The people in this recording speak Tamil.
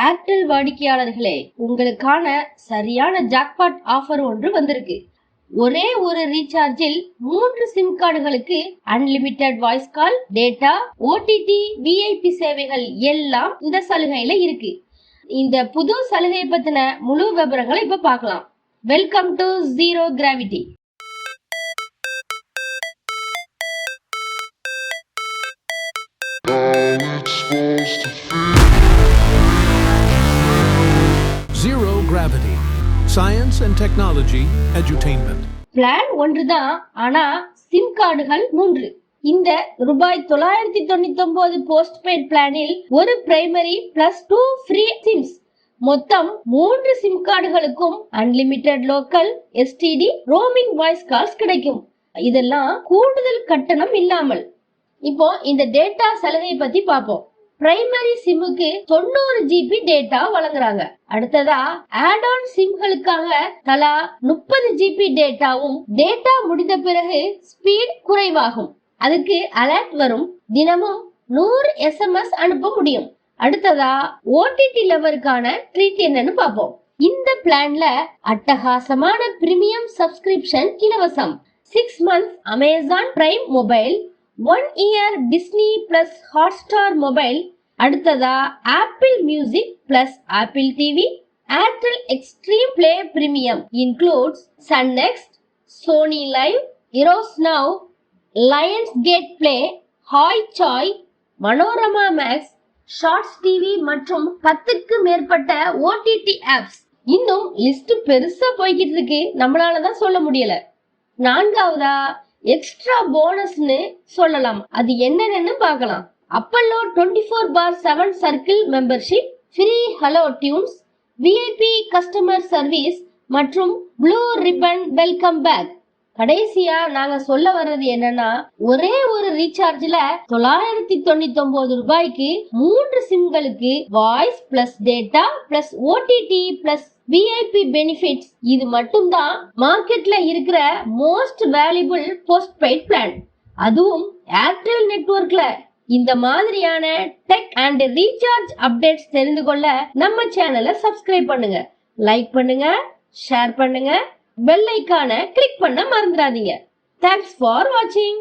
ஏர்டெல் வாடிக்கையாளர்களே, உங்களுக்கான சரியான ஜாக்பாட் ஆஃபர் ஒன்று வந்திருக்கு. ஒரே ஒரு ரீசார்ஜில் 3 சிம் கார்டுகளுக்கு unlimited voice call, data, OTT, VIP சேவைகள் எல்லாம் இந்த சலுகையில இருக்கு. இந்த புது சலுகையை பத்தின முழு விவரங்களை இப்ப பார்க்கலாம். Welcome to zero gravity. Zero Gravity. Science and Technology Edutainment. Plan ஒன்றுதான், ஆனா சிம் கார்டுகள் 3. இந்த ரூபாய் 999 போஸ்ட் பெய்ட் பிளானில் ஒரு பிரைமரி பிளஸ் 2 ஃப்ரீ சிம்ஸ், மொத்தம் 3 சிம் கார்டுகளுக்கும் unlimited local, STD, roaming voice calls கிடைக்கும். இதெல்லாம் கூடுதல் கட்டணம் இல்லாமல். இப்போ இந்த டேட்டா சலுகை பத்தி பார்ப்போம். பிரைமரி சிம்முக்கு 90 ஜிபி டேட்டா வழங்குறாங்க. அடுத்ததா ஆட் ஆன் சிம்களுக்காக தலா 30 ஜிபி டேட்டாவும், டேட்டா முடிந்த பிறகு ஸ்பீட் குறைவாகும். அதுக்கு அலர்ட் வரும். தினமும் 100 SMS அனுப்ப முடியும். அடுத்ததா ஓடிடி லவருக்கான ட்ரீட் என்னன்னு பார்ப்போம். இந்த பிளான்ல அட்டகாசமான பிரீமியம் சப்ஸ்கிரிப்ஷன் இலவசம். 6 months Amazon Prime mobile, 1 year Disney plus Hotstar mobile. அடுத்ததா Apple Music plus Apple TV, Airtel Xstream play premium includes Sun Next, Sony LIV, Eros Now, Lionsgate play, Hoichoi, Manorama Max, Shorts TV மற்றும் 10க்கு மேற்பட்ட ஓடிடி ஆப்ஸ். இன்னும் லிஸ்ட் பெருசா போய்கிட்டு இருக்கு, நம்மளாலதான் சொல்ல முடியல. 4வதா எக்ஸ்ட்ரா போனஸ்னு சொல்லலாம். அது என்னன்னு பார்க்கலாம். Apollo 24/7 circle membership, free hello tunes, VIP customer service மற்றும் ப்ளூ ரிப்பன் வெல்கம் பேக். கடைசியா நாங்க சொல்ல வர்றது என்னன்னா, ஒரே ஒரு ரீசார்ஜ்ல 999 ரூபாய்க்கு 3 சிம்களுக்கு voice plus data plus OTT plus VIP benefits. இது மட்டும் தான் மார்க்கெட்ல இருக்கிற most valuable postpaid plan, அதுவும் ஏர்டெல் நெட்வொர்க்ல. இந்த மாதிரியான டெக் அண்ட் ரீசார்ஜ் அப்டேட்ஸ் தெரிந்து கொள்ள நம்ம சேனலை சப்ஸ்கிரைப் பண்ணுங்க, லைக் பண்ணுங்க, ஷேர் பண்ணுங்க, பெல் ஐகானை கிளிக் பண்ண மறந்துடாதீங்க. தேங்க்ஸ் ஃபார் வாட்சிங்.